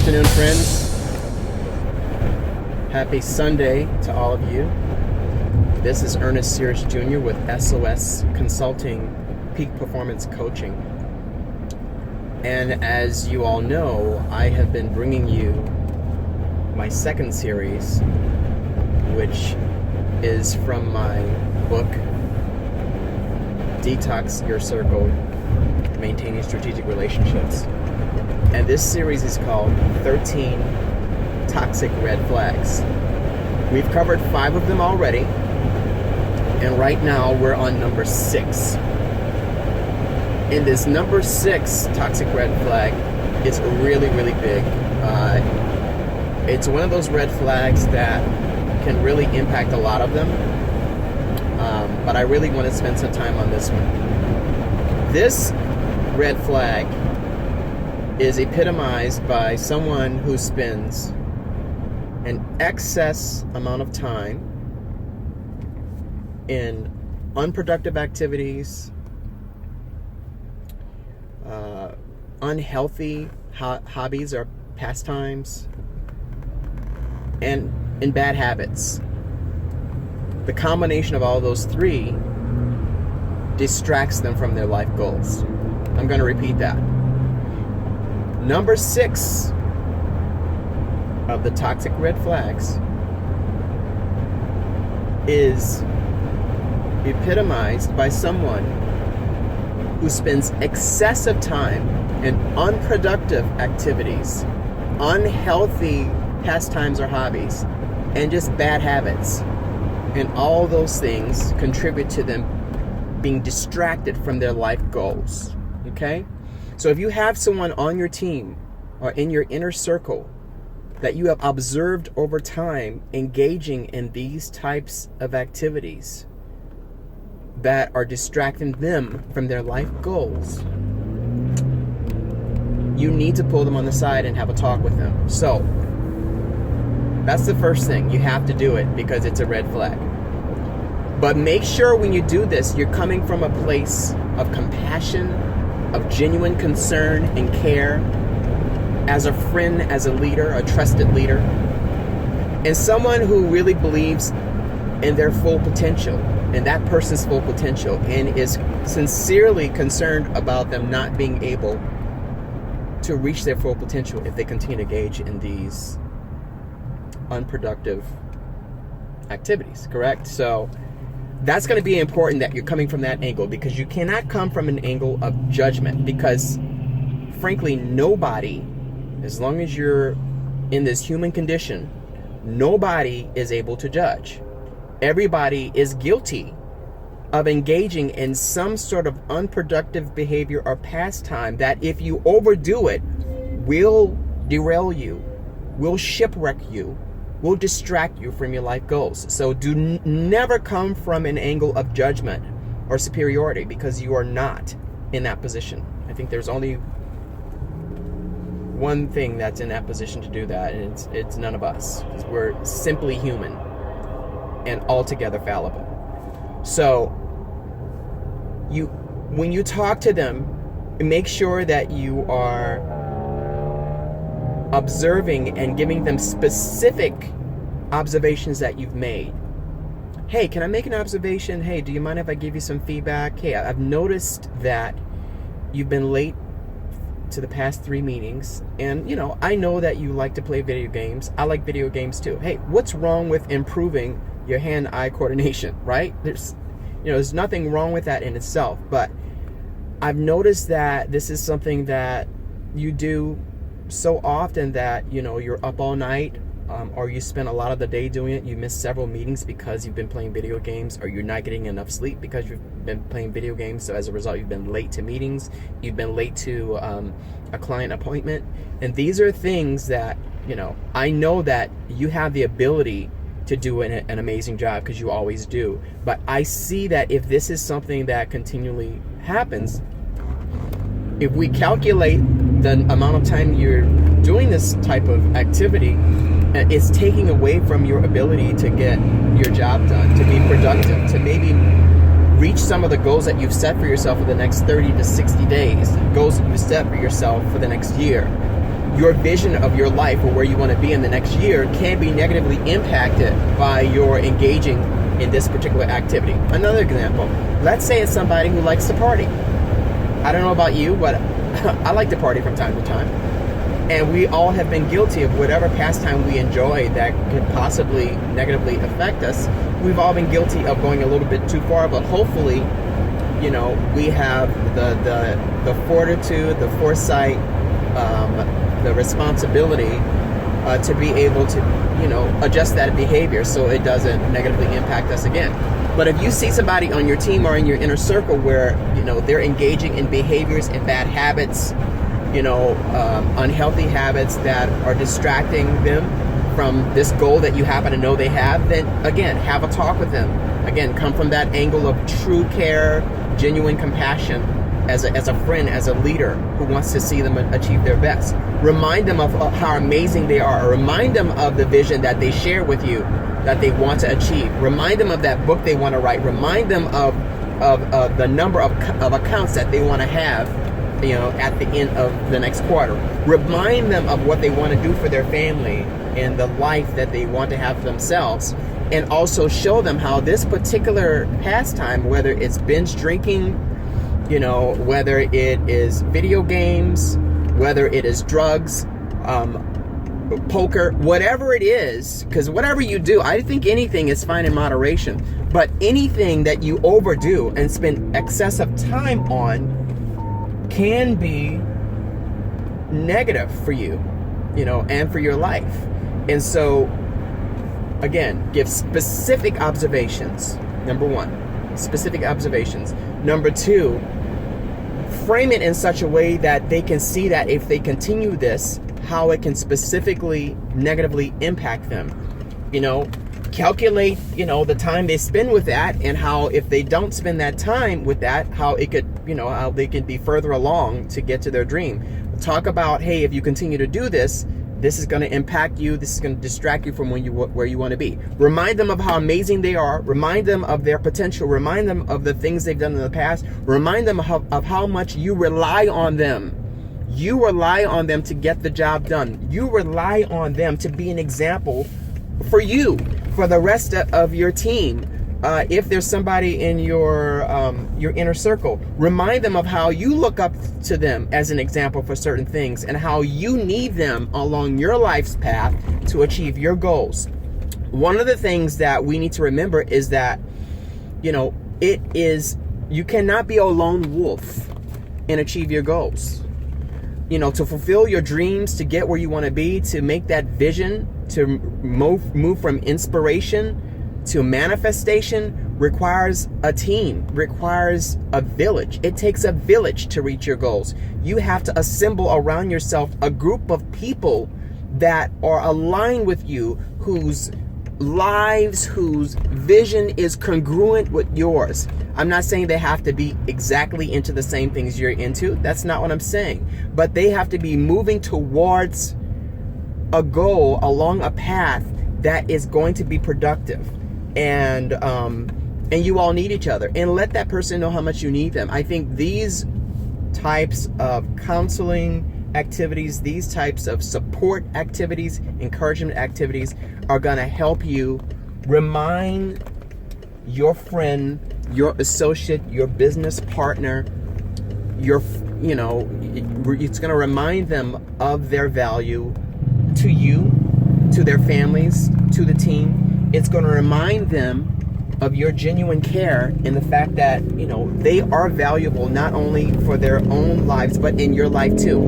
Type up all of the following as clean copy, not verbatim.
afternoon, friends. Happy Sunday to all of you. This is Ernest Sears Jr. with SOS Consulting Peak Performance Coaching. And as you all know, I have been bringing you my second series, which is from my book, Detox Your Circle, Maintaining Strategic Relationships. And this series is called 13 Toxic Red Flags. We've covered 5 of them already, and right now we're on number 6. And this number 6 toxic red flag is really, really big. It's one of those red flags that can really impact a lot of them, but I really want to spend some time on this one. This red flag is epitomized by someone who spends an excess amount of time in unproductive activities, unhealthy hobbies or pastimes, and in bad habits. The combination of all those 3 distracts them from their life goals. I'm going to repeat that. Number 6 of the toxic red flags is epitomized by someone who spends excessive time in unproductive activities, unhealthy pastimes or hobbies, and just bad habits. And all those things contribute to them being distracted from their life goals. Okay? So if you have someone on your team or in your inner circle that you have observed over time engaging in these types of activities that are distracting them from their life goals, you need to pull them on the side and have a talk with them. So that's the first thing. You have to do it because it's a red flag. But make sure when you do this, you're coming from a place of compassion, of genuine concern and care, as a friend, as a leader, a trusted leader, and someone who really believes in their full potential, in that person's full potential, and is sincerely concerned about them not being able to reach their full potential if they continue to engage in these unproductive activities, correct? So that's going to be important that you're coming from that angle, because you cannot come from an angle of judgment, because frankly, nobody, as long as you're in this human condition, nobody is able to judge. Everybody is guilty of engaging in some sort of unproductive behavior or pastime that, if you overdo it, will derail you, will shipwreck you, will distract you from your life goals. So do never come from an angle of judgment or superiority, because you are not in that position. I think there's only one thing that's in that position to do that, and it's none of us, because we're simply human and altogether fallible. So when you talk to them, make sure that you are observing and giving them specific observations that you've made. Hey, can I make an observation? Hey, do you mind if I give you some feedback? Hey, I've noticed that you've been late to the past 3 meetings, and I know that you like to play video games. I like video games too. Hey, what's wrong with improving your hand-eye coordination, right? There's nothing wrong with that in itself, but I've noticed that this is something that you do so often that you're up all night, or you spend a lot of the day doing it. You miss several meetings because you've been playing video games, or you're not getting enough sleep because you've been playing video games. So as a result, you've been late to meetings, you've been late to a client appointment. And these are things that I know that you have the ability to do an amazing job, because you always do. But I see that if this is something that continually happens, if we calculate the amount of time you're doing this type of activity, it's taking away from your ability to get your job done, to be productive, to maybe reach some of the goals that you've set for yourself for the next 30 to 60 days, goals that you've set for yourself for the next year. your vision of your life or where you want to be in the next year can be negatively impacted by your engaging in this particular activity. Another example, let's say it's somebody who likes to party. I don't know about you, but I like to party from time to time. And we all have been guilty of whatever pastime we enjoy that could possibly negatively affect us. We've all been guilty of going a little bit too far, but hopefully, we have the fortitude, the foresight, the responsibility to be able to, adjust that behavior so it doesn't negatively impact us again. But if you see somebody on your team or in your inner circle where, they're engaging in behaviors and bad habits, unhealthy habits that are distracting them from this goal that you happen to know they have, then again, have a talk with them. Again, come from that angle of true care, genuine compassion, as a friend, as a leader who wants to see them achieve their best. Remind them of how amazing they are. Remind them of the vision that they share with you that they want to achieve. Remind them of that book they want to write. Remind them of the number of accounts that they want to have at the end of the next quarter. Remind them of what they want to do for their family and the life that they want to have for themselves. And also show them how this particular pastime, whether it's binge drinking, whether it is video games, whether it is drugs, poker, whatever it is, because whatever you do, I think anything is fine in moderation. But anything that you overdo and spend excessive time on can be negative for you, and for your life. And so, again, give specific observations. Number one, specific observations. Number two, frame it in such a way that they can see that if they continue this, how it can specifically negatively impact them. Calculate, the time they spend with that, and how if they don't spend that time with that, how it could, how they can be further along to get to their dream. Talk about, hey, if you continue to do this, this is going to impact you. This is going to distract you from where you want to be. Remind them of how amazing they are. Remind them of their potential. Remind them of the things they've done in the past. Remind them of how much you rely on them. You rely on them to get the job done. You rely on them to be an example for you, for the rest of your team. If there's somebody in your inner circle, remind them of how you look up to them as an example for certain things and how you need them along your life's path to achieve your goals. One of the things that we need to remember is that, you cannot be a lone wolf and achieve your goals. To fulfill your dreams, to get where you want to be, to make that vision, to move from inspiration to manifestation requires a team, requires a village. It takes a village to reach your goals. You have to assemble around yourself a group of people that are aligned with you, whose lives, whose vision is congruent with yours. I'm not saying they have to be exactly into the same things you're into. That's not what I'm saying. But they have to be moving towards a goal along a path that is going to be productive. And you all need each other. And let that person know how much you need them. I think these types of counseling activities, these types of support activities, encouragement activities are going to help you remind your friend, your associate, your business partner, it's going to remind them of their value to you, to their families, to the team. It's going to remind them of your genuine care and the fact that, they are valuable not only for their own lives, but in your life too.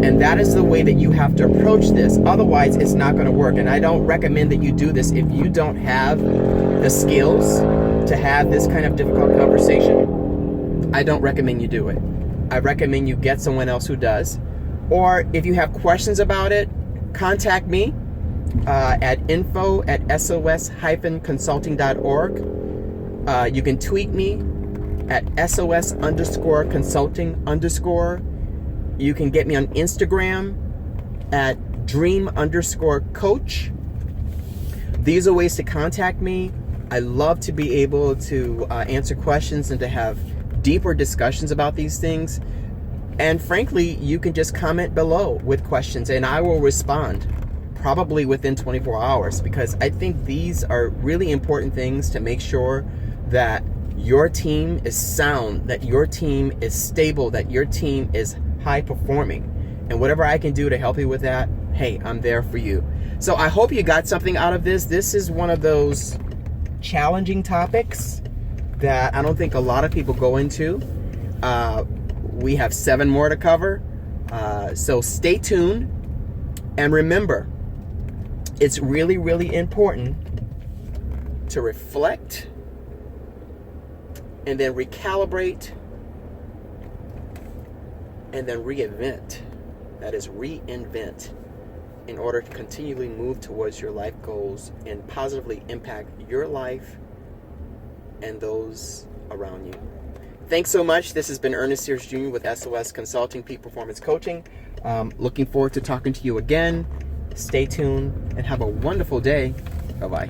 And that is the way that you have to approach this. Otherwise, it's not going to work. And I don't recommend that you do this if you don't have the skills to have this kind of difficult conversation. I don't recommend you do it. I recommend you get someone else who does. Or if you have questions about it, contact me at info@sos-consulting.org. You can tweet me at sos_consulting_. You can get me on Instagram at dream_coach. These are ways to contact me. I love to be able to answer questions and to have deeper discussions about these things. And frankly, you can just comment below with questions and I will respond probably within 24 hours, because I think these are really important things to make sure that your team is sound, that your team is stable, that your team is high performing. And whatever I can do to help you with that, hey, I'm there for you. So I hope you got something out of this. This is one of those challenging topics that I don't think a lot of people go into. We have 7 more to cover. So stay tuned. And remember, it's really, really important to reflect and then recalibrate and then reinvent. That is, reinvent, in order to continually move towards your life goals and positively impact your life and those around you. Thanks so much. This has been Ernest Sears Jr. with SOS Consulting Peak Performance Coaching. Looking forward to talking to you again. Stay tuned and have a wonderful day. Bye-bye.